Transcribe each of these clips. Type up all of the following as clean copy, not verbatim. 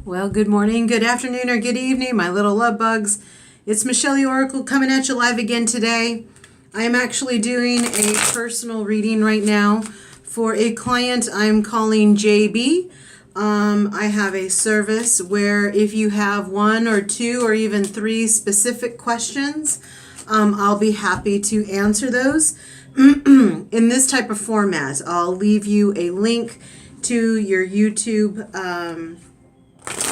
Well, good morning, good afternoon, or good evening, my little love bugs. It's Michelle the Oracle coming at you live again today. I am actually doing a personal reading right now for a client I'm calling JB. I have a service where if you have one or two or even three specific questions, I'll be happy to answer those in this type of format. I'll leave you a link to your YouTube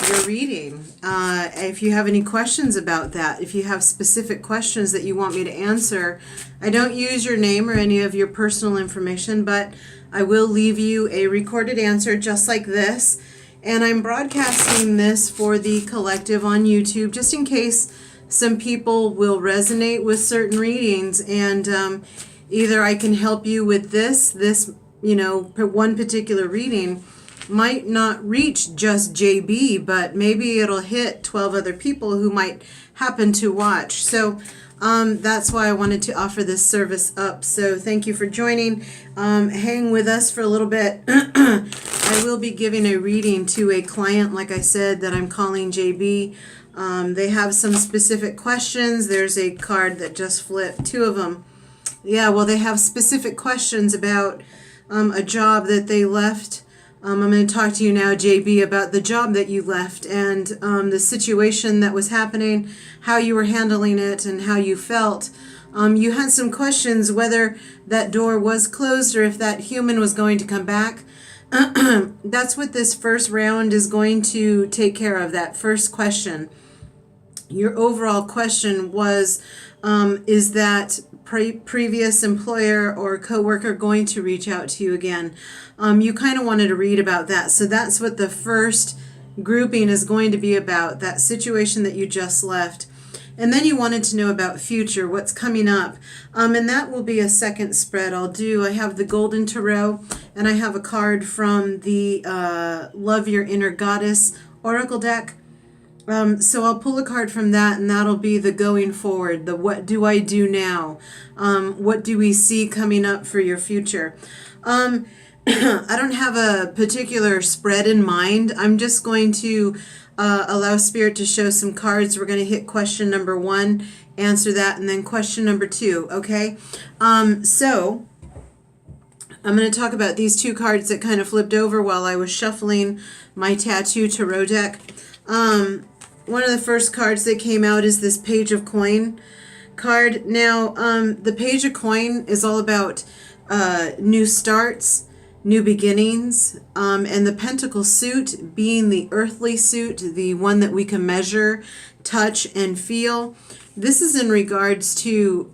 your reading. If you have any questions about that, if you have specific questions that you want me to answer, I don't use your name or any of your personal information, but I will leave you a recorded answer just like this. And I'm broadcasting this for the collective on YouTube just in case some people will resonate with certain readings, and either I can help you with this one particular reading might not reach just JB, but maybe it'll hit 12 other people who might happen to watch. So that's why I wanted to offer this service up. So thank you for joining. Hang with us for a little bit. I will be giving a reading to a client, like I said, that I'm calling JB. They have some specific questions. There's a card that just flipped, two of them. Yeah, well, they have specific questions about a job that they left. I'm going to talk to you now, JB, about the job that you left and the situation that was happening, how you were handling it, and how you felt. You had some questions whether that door was closed or if that human was going to come back. That's what this first round is going to take care of, that first question. Your overall question was, is that previous employer or coworker going to reach out to you again? You kind of wanted to read about that. So that's what the first grouping is going to be about, that situation that you just left. And then you wanted to know about future, what's coming up. And that will be a second spread I'll do. I have the Golden Tarot, and I have a card from the Love Your Inner Goddess Oracle deck. So I'll pull a card from that, and that'll be the going forward, the what do I do now? What do we see coming up for your future? I don't have a particular spread in mind. I'm just going to allow Spirit to show some cards. We're going to hit question number 1, answer that, and then question number 2, okay? So I'm going to talk about these two cards that kind of flipped over while I was shuffling my Tattoo Tarot deck. One of the first cards that came out is this Page of Coin card. Now, the Page of Coin is all about new starts, new beginnings, and the Pentacle suit being the earthly suit, the one that we can measure, touch, and feel. This is in regards to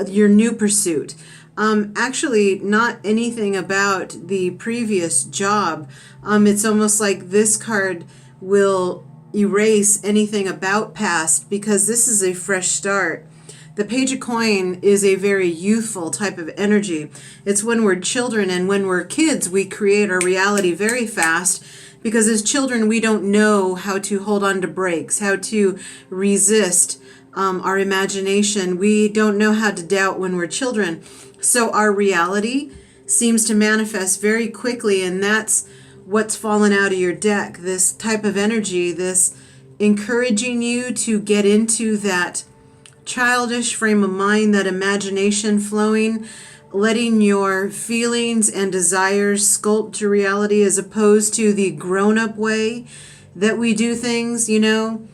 your new pursuit. Actually, not anything about the previous job. It's almost like this card will erase anything about past because this is a fresh start. The Page of Coin is a very youthful type of energy. It's when we're children, and when we're kids, we create our reality very fast because as children, we don't know how to hold on to brakes, how to resist our imagination. We don't know how to doubt when we're children. So our reality seems to manifest very quickly, and that's what's fallen out of your deck. This type of energy, this encouraging you to get into that childish frame of mind, that imagination flowing, letting your feelings and desires sculpt your reality as opposed to the grown-up way that we do things. You know,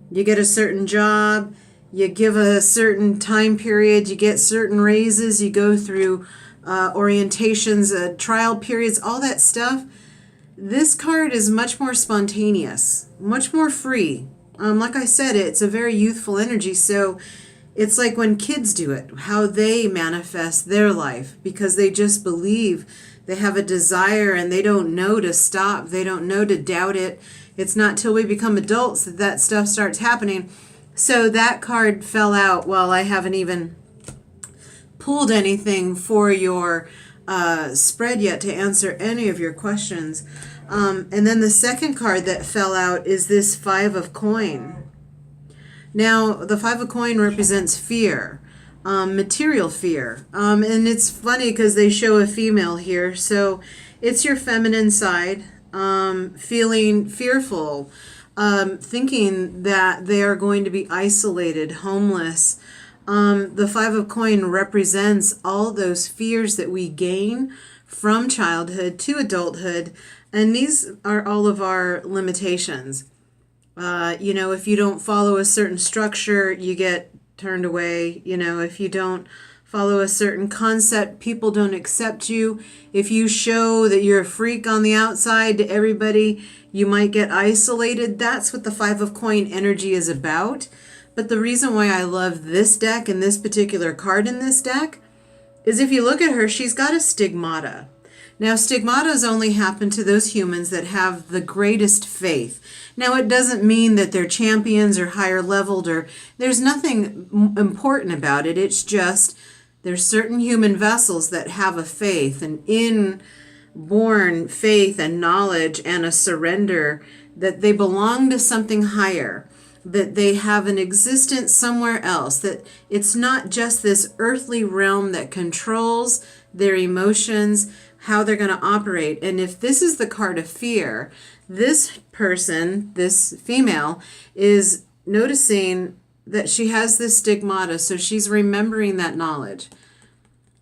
you get a certain job, you give a certain time period, you get certain raises, you go through orientations, trial periods, all that stuff. This card is much more spontaneous, much more free. Like I said, it's a very youthful energy, so it's like when kids do it, how they manifest their life, because they just believe, they have a desire, and they don't know to stop, they don't know to doubt it. It's not till we become adults that that stuff starts happening. So that card fell out while I haven't even pulled anything for your spread yet to answer any of your questions. And then the second card that fell out is this Five of Coin. Now, the Five of Coin represents fear, material fear. And it's funny because they show a female here. So it's your feminine side. feeling fearful, thinking that they are going to be isolated, homeless. The Five of Coin represents all those fears that we gain from childhood to adulthood, and these are all of our limitations. If you don't follow a certain structure, you get turned away. If you don't follow a certain concept, people don't accept you. If you show that you're a freak on the outside to everybody, you might get isolated. That's what the Five of Coin energy is about. But the reason why I love this deck and this particular card in this deck is if you look at her, she's got a stigmata. Now, stigmatas only happen to those humans that have the greatest faith. Now, it doesn't mean that they're champions or higher leveled, or there's nothing important about it. It's just there's certain human vessels that have a faith, an inborn faith and knowledge and a surrender that they belong to something higher, that they have an existence somewhere else, that it's not just this earthly realm that controls their emotions, how they're going to operate. And if this is the card of fear, this person, this female, is noticing that she has this stigmata, so she's remembering that knowledge.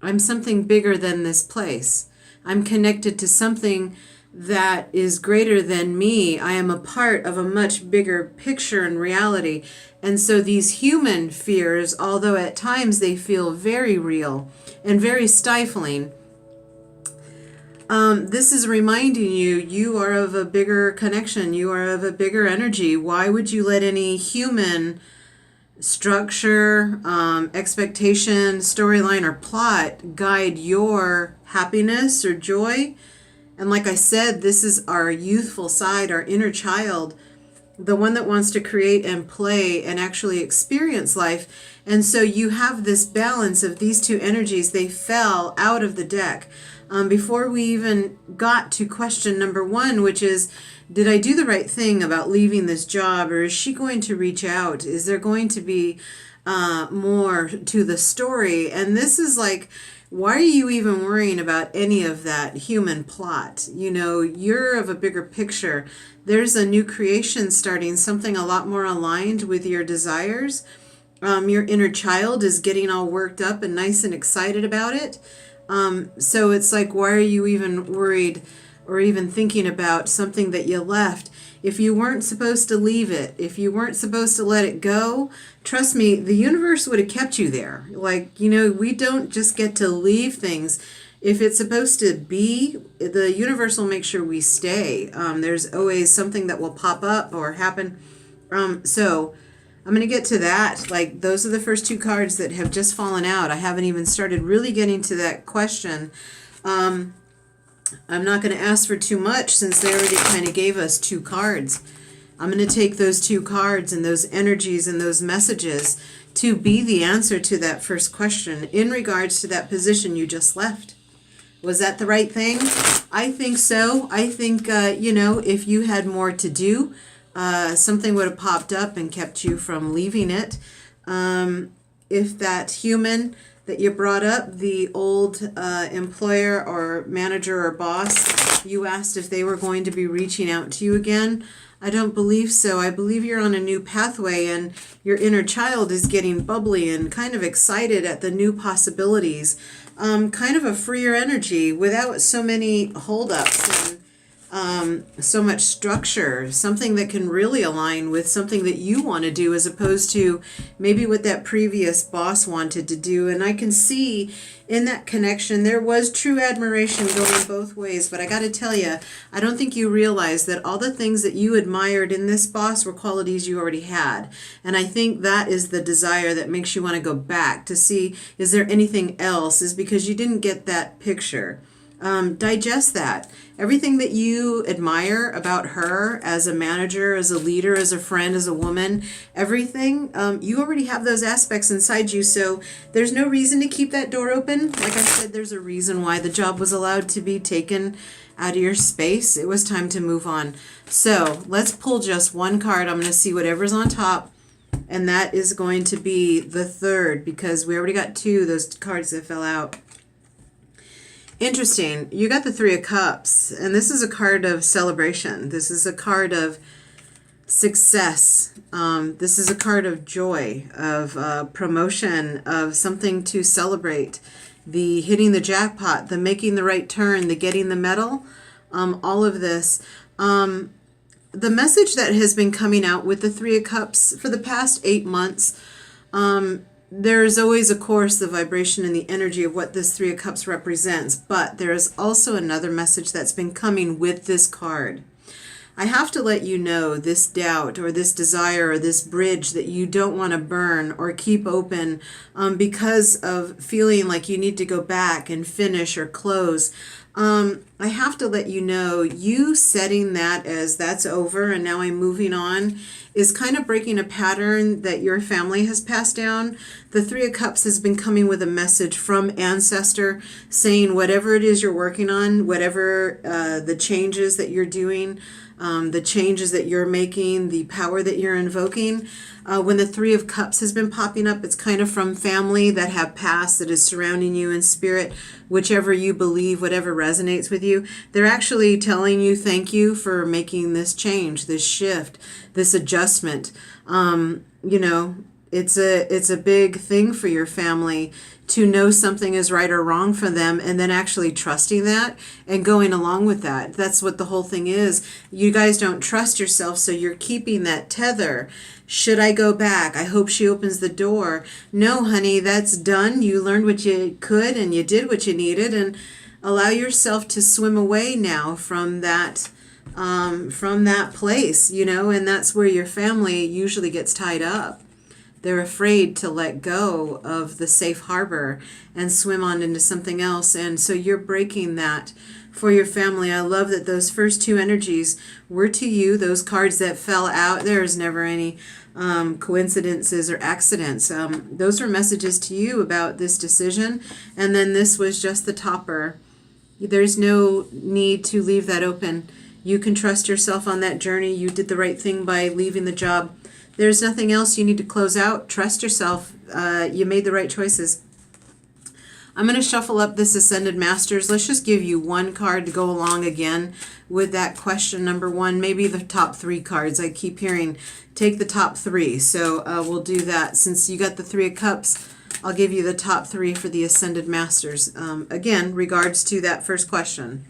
I'm something bigger than this place. I'm connected to something that is greater than me. I am a part of a much bigger picture and reality. And so these human fears, although at times they feel very real and very stifling, this is reminding you, you are of a bigger connection. You are of a bigger energy. Why would you let any human structure, expectation, storyline, or plot guide your happiness or joy? And like I said, this is our youthful side, our inner child, the one that wants to create and play and actually experience life. And so you have this balance of these two energies. They fell out of the deck before we even got to question number one, which is, did I do the right thing about leaving this job, or is she going to reach out? Is there going to be more to the story? And this is like, why are you even worrying about any of that human plot? You're of a bigger picture. There's a new creation starting, something a lot more aligned with your desires. Your inner child is getting all worked up and nice and excited about it. So it's like, why are you even worried or even thinking about something that you left? If you weren't supposed to leave it, if you weren't supposed to let it go, trust me, the universe would have kept you there. We don't just get to leave things. If it's supposed to be, the universe will make sure we stay. There's always something that will pop up or happen. So I'm going to get to that. Those are the first two cards that have just fallen out. I haven't even started really getting to that question. I'm not going to ask for too much since they already kind of gave us two cards. I'm going to take those two cards and those energies and those messages to be the answer to that first question in regards to that position you just left. Was that the right thing? I think so. I think, if you had more to do, something would have popped up and kept you from leaving it. If that human that you brought up, the old employer or manager or boss, you asked if they were going to be reaching out to you again. I don't believe so. I believe you're on a new pathway and your inner child is getting bubbly and kind of excited at the new possibilities. Kind of a freer energy without so many holdups and so much structure, something that can really align with something that you want to do as opposed to maybe what that previous boss wanted to do. And I can see in that connection, there was true admiration going both ways. But I got to tell you, I don't think you realize that all the things that you admired in this boss were qualities you already had. And I think that is the desire that makes you want to go back to see, is there anything else? Is because you didn't get that picture. Digest that. Everything that you admire about her as a manager, as a leader, as a friend, as a woman, everything, you already have those aspects inside you. So there's no reason to keep that door open. Like I said, there's a reason why the job was allowed to be taken out of your space. It was time to move on. So let's pull just one card. I'm going to see whatever's on top. And that is going to be the third, because we already got two, those cards that fell out. Interesting. You got the Three of Cups, and this is a card of celebration. This is a card of success. This is a card of joy, of promotion, of something to celebrate. The hitting the jackpot, the making the right turn, the getting the medal, all of this. The message that has been coming out with the Three of Cups for the past 8 months, there is always, of course, the vibration and the energy of what this Three of Cups represents, but there is also another message that's been coming with this card. I have to let you know this doubt or this desire or this bridge that you don't want to burn or keep open because of feeling like you need to go back and finish or close. I have to let you know, you setting that as that's over and now I'm moving on is kind of breaking a pattern that your family has passed down. The Three of Cups has been coming with a message from ancestor saying whatever it is you're working on, whatever the changes that you're doing, the changes that you're making, the power that you're invoking. When the Three of Cups has been popping up, it's kind of from family that have passed, that is surrounding you in spirit, whichever you believe, whatever resonates with you. They're actually telling you thank you for making this change, this shift, this adjustment. It's a big thing for your family to know something is right or wrong for them and then actually trusting that and going along with that. That's what the whole thing is. You guys don't trust yourself, so you're keeping that tether. Should I go back? I hope she opens the door. No, honey, that's done. You learned what you could and you did what you needed, and allow yourself to swim away now from that place, and that's where your family usually gets tied up. They're afraid to let go of the safe harbor and swim on into something else. And so you're breaking that for your family. I love that those first two energies were to you. Those cards that fell out, there's never any coincidences or accidents. Those were messages to you about this decision. And then this was just the topper. There's no need to leave that open. You can trust yourself on that journey. You did the right thing by leaving the job. There's nothing else you need to close out. Trust yourself. You made the right choices. I'm going to shuffle up this Ascended Masters. Let's just give you one card to go along again with that question number one. Maybe the top three cards. I keep hearing take the top three. So we'll do that. Since you got the Three of Cups, I'll give you the top three for the Ascended Masters. Again, regards to that first question.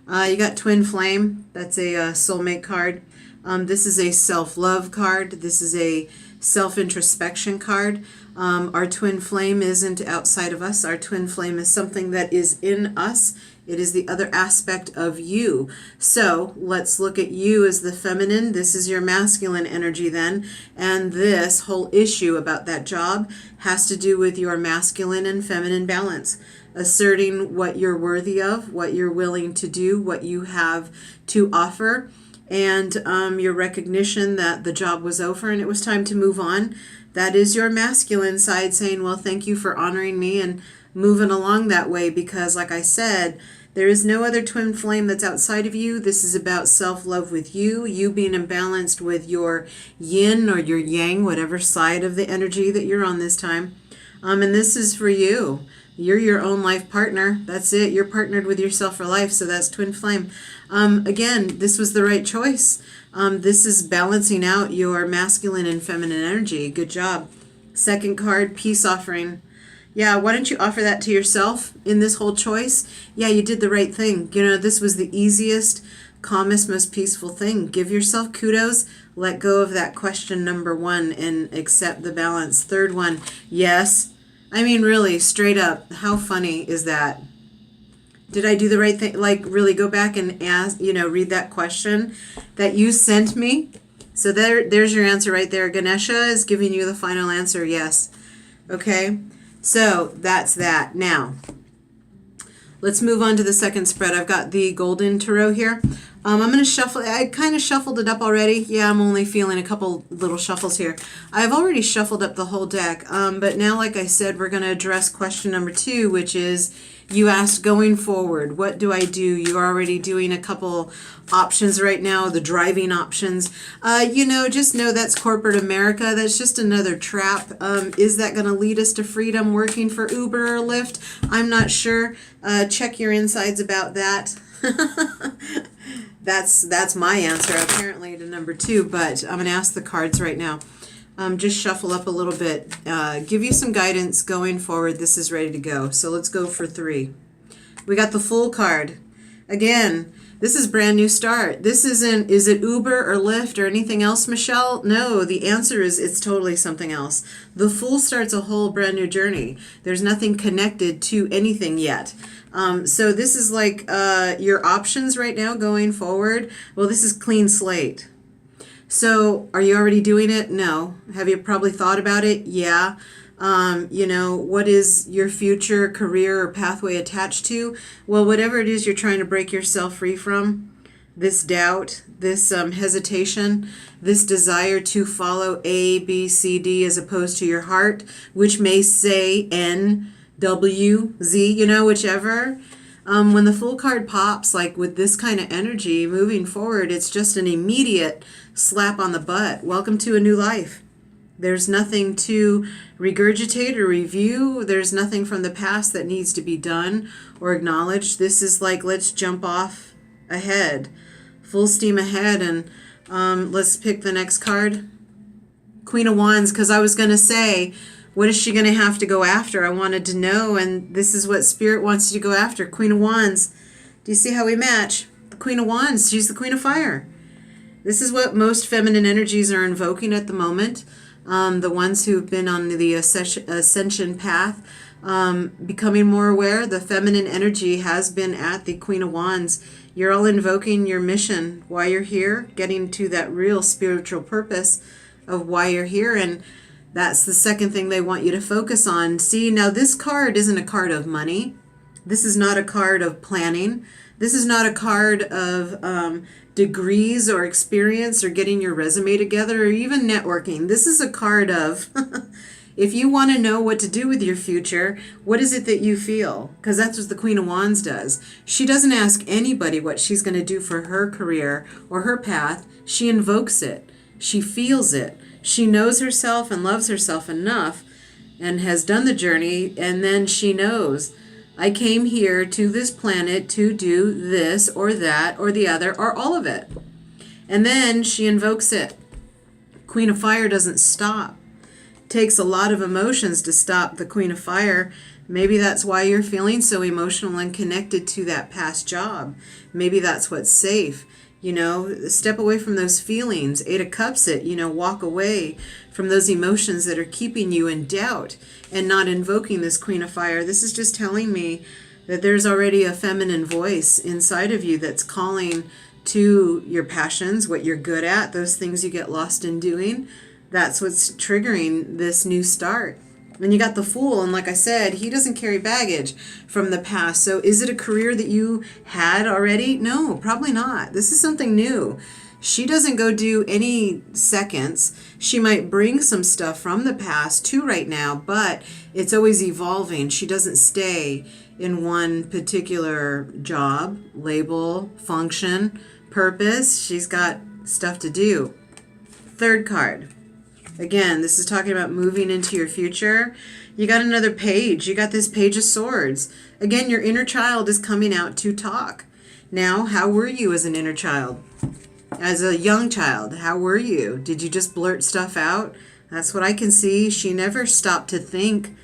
You got Twin Flame. That's a soulmate card. This is a self-love card. This is a self-introspection card. Our twin flame isn't outside of us. Our twin flame is something that is in us. It is the other aspect of you. So let's look at you as the feminine. This is your masculine energy then. And this whole issue about that job has to do with your masculine and feminine balance. Asserting what you're worthy of, what you're willing to do, what you have to offer, and your recognition that the job was over and it was time to move on. That is your masculine side saying, well, thank you for honoring me and moving along that way, because like I said, there is no other twin flame that's outside of you. This is about self-love with you being imbalanced with your yin or your yang, whatever side of the energy that you're on this time. And this is for you. You're your own life partner. That's it. You're partnered with yourself for life. So that's twin flame. Again, this was the right choice. This is balancing out your masculine and feminine energy. Good job. Second card, peace offering. Yeah, why don't you offer that to yourself in this whole choice? Yeah, you did the right thing. This was the easiest, calmest, most peaceful thing. Give yourself kudos. Let go of that question number one and accept the balance. Third one, yes. I mean, really, straight up, how funny is that? Did I do the right thing? Like, really go back and ask, read that question that you sent me. So there's your answer right there. Ganesha is giving you the final answer, yes. Okay, so that's that. Now, let's move on to the second spread. I've got the Golden Tarot here. I'm going to shuffle. I kind of shuffled it up already. Yeah, I'm only feeling a couple little shuffles here. I've already shuffled up the whole deck. But now, like I said, we're going to address question number two, which is You asked going forward, what do I do? You're already doing a couple options right now, the driving options. Just know that's corporate America. That's just another trap. Is that going to lead us to freedom working for Uber or Lyft? I'm not sure. Check your insides about that. That's my answer apparently to number 2, but I'm going to ask the cards right now. Just shuffle up a little bit, give you some guidance going forward. This is ready to go. So let's go for 3. We got the Fool card. Again, this is brand new start. This isn't, is it Uber or Lyft or anything else, Michelle? No, the answer is it's totally something else. The Fool starts a whole brand new journey. There's nothing connected to anything yet. So this is like your options right now going forward. Well, this is clean slate. So are you already doing it? No. Have you probably thought about it? Yeah. What is your future career or pathway attached to? Well, whatever it is you're trying to break yourself free from, this doubt, this hesitation, this desire to follow A, B, C, D as opposed to your heart, which may say N, W, Z, whichever. When the Fool card pops, like with this kind of energy moving forward, it's just an immediate slap on the butt. Welcome to a new life. There's nothing to regurgitate or review. There's nothing from the past that needs to be done or acknowledged. This is like, let's jump off ahead, full steam ahead. And let's pick the next card. Queen of Wands, because I was going to say, what is she going to have to go after? I wanted to know, and this is what Spirit wants you to go after. Queen of Wands. Do you see how we match? The Queen of Wands, she's the Queen of Fire. This is what most feminine energies are invoking at the moment. The ones who've been on the ascension path, becoming more aware. The feminine energy has been at the Queen of Wands. You're all invoking your mission, why you're here, getting to that real spiritual purpose of why you're here. And that's the second thing they want you to focus on. See, now this card isn't a card of money. This is not a card of planning. This is not a card of degrees or experience or getting your resume together or even networking. This is a card of if you want to know what to do with your future, what is it that you feel? Because that's what the Queen of Wands does. She doesn't ask anybody what she's going to do for her career or her path. She invokes it. She feels it. She knows herself and loves herself enough and has done the journey, and then she knows, I came here to this planet to do this or that or the other or all of it. And then she invokes it. Queen of Fire doesn't stop. It takes a lot of emotions to stop the Queen of Fire. Maybe that's why you're feeling so emotional and connected to that past job. Maybe that's what's safe. Step away from those feelings. 8 of Cups it, walk away from those emotions that are keeping you in doubt and not invoking this Queen of Fire. This is just telling me that there's already a feminine voice inside of you that's calling to your passions, what you're good at, those things you get lost in doing. That's what's triggering this new start. And you got the Fool, and like I said, he doesn't carry baggage from the past. So is it a career that you had already? No, probably not. This is something new. She doesn't go do any seconds. She might bring some stuff from the past to right now, but it's always evolving. She doesn't stay in one particular job, label, function, purpose. She's got stuff to do. Third card. Again, this is talking about moving into your future. You got another page. You got this Page of Swords. Again, your inner child is coming out to talk. Now, how were you as an inner child? As a young child, how were you? Did you just blurt stuff out? That's what I can see. She never stopped to think.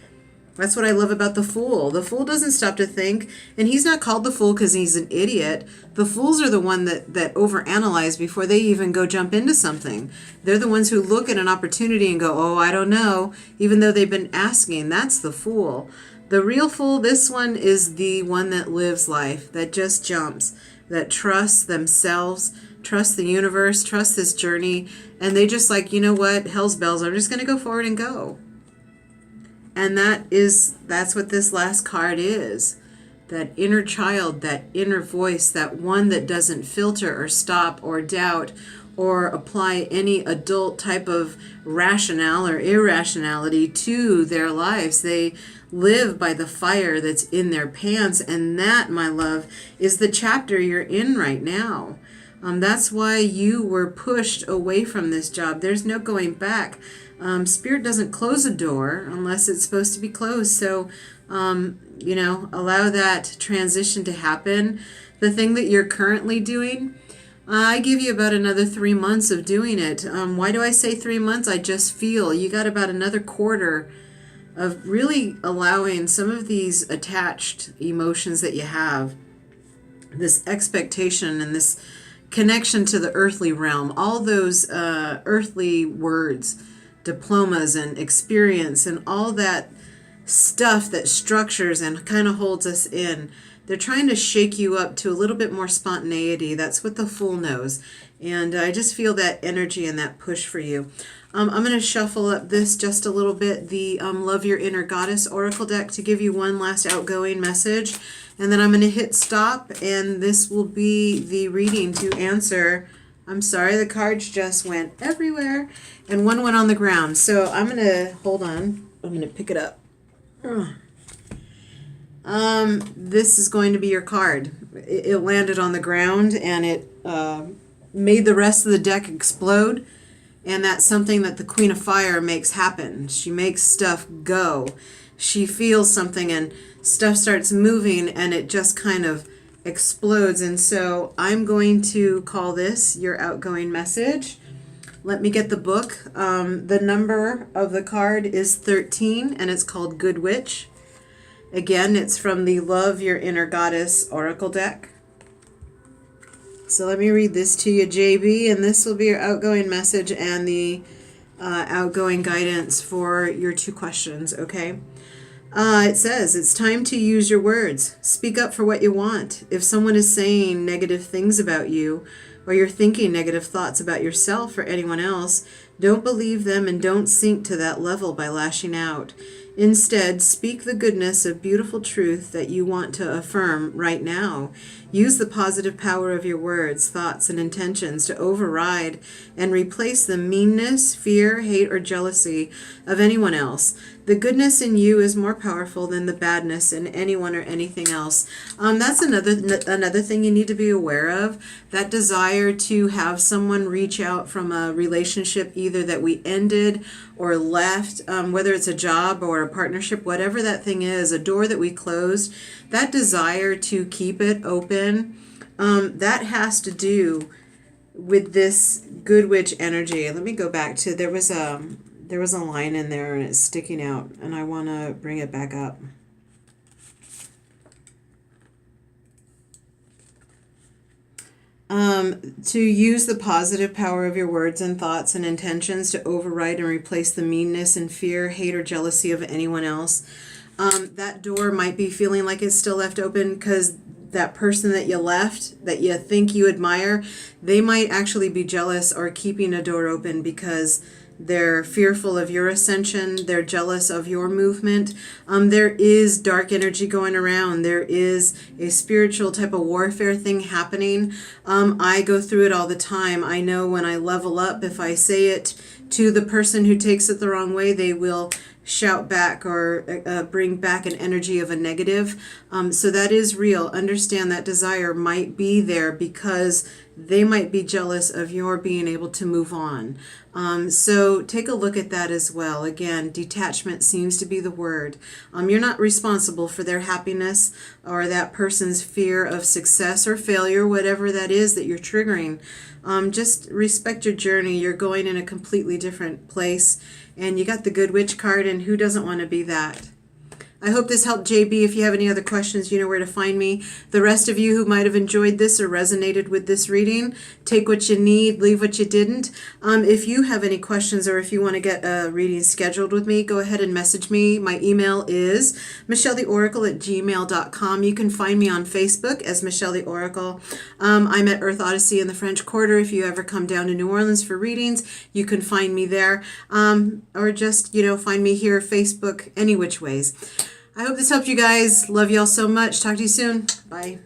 That's what I love about the Fool. The Fool doesn't stop to think, and he's not called the Fool because he's an idiot. The Fools are the one that overanalyze before they even go jump into something. They're the ones who look at an opportunity and go, oh, I don't know, even though they've been asking. That's the Fool. The real Fool, this one, is the one that lives life, that just jumps, that trusts themselves, trusts the universe, trusts this journey, and they just like, you know what, hell's bells, I'm just going to go forward and go. And that's what this last card is. That inner child, that inner voice, that one that doesn't filter or stop or doubt or apply any adult type of rationale or irrationality to their lives. They live by the fire that's in their pants, and that, my love, is the chapter you're in right now. That's why you were pushed away from this job. There's no going back. Spirit doesn't close a door unless it's supposed to be closed. So, allow that transition to happen. The thing that you're currently doing, I give you about another 3 months of doing it. Why do I say 3 months? I just feel you got about another quarter of really allowing some of these attached emotions that you have, this expectation and this connection to the earthly realm, all those earthly words, diplomas and experience and all that stuff that structures and kind of holds us in. They're trying to shake you up to a little bit more spontaneity. That's what the Fool knows. And I just feel that energy and that push for you. I'm going to shuffle up this just a little bit, the Love Your Inner Goddess Oracle deck, to give you one last outgoing message. And then I'm going to hit stop, and this will be the reading to answer. I'm sorry, the cards just went everywhere, and one went on the ground. So I'm going to, hold on, I'm going to pick it up. This is going to be your card. It landed on the ground, and it made the rest of the deck explode. And that's something that the Queen of Fire makes happen. She makes stuff go. She feels something and stuff starts moving and it just kind of explodes. And so I'm going to call this your outgoing message. Let me get the book. The number of the card is 13 and it's called Good Witch. Again, it's from the Love Your Inner Goddess Oracle deck. So let me read this to you, JB, and this will be your outgoing message and the outgoing guidance for your 2 questions, okay? It says, it's time to use your words. Speak up for what you want. If someone is saying negative things about you, or you're thinking negative thoughts about yourself or anyone else, don't believe them and don't sink to that level by lashing out. Instead, speak the goodness of beautiful truth that you want to affirm right now. Use the positive power of your words, thoughts, and intentions to override and replace the meanness, fear, hate, or jealousy of anyone else. The goodness in you is more powerful than the badness in anyone or anything else. That's another thing you need to be aware of. That desire to have someone reach out from a relationship either that we ended or left, whether it's a job or a partnership, whatever that thing is, a door that we closed, that desire to keep it open, that has to do with this Good Witch energy. Let me go back to, there was a line in there and it's sticking out and I want to bring it back up. To use the positive power of your words and thoughts and intentions to override and replace the meanness and fear, hate, or jealousy of anyone else. That door might be feeling like it's still left open because that person that you left, that you think you admire, they might actually be jealous or keeping a door open because they're fearful of your ascension. They're jealous of your movement. There is dark energy going around. There is a spiritual type of warfare thing happening. I go through it all the time. I know when I level up, if I say it to the person who takes it the wrong way, they will shout back or bring back an energy of a negative. So that is real. Understand that desire might be there because they might be jealous of your being able to move on. So take a look at that as well. Again, detachment seems to be the word. You're not responsible for their happiness or that person's fear of success or failure, whatever that is that you're triggering. Just respect your journey. You're going in a completely different place. And you got the Good Witch card, and who doesn't want to be that? I hope this helped, JB. If you have any other questions, you know where to find me. The rest of you who might have enjoyed this or resonated with this reading, take what you need, leave what you didn't. If you have any questions or if you want to get a reading scheduled with me, go ahead and message me. My email is michelletheoracle@gmail.com. You can find me on Facebook as Michelle the Oracle. I'm at Earth Odyssey in the French Quarter. If you ever come down to New Orleans for readings, you can find me there. Or just, find me here, Facebook, any which ways. I hope this helped you guys. Love y'all so much. Talk to you soon. Bye.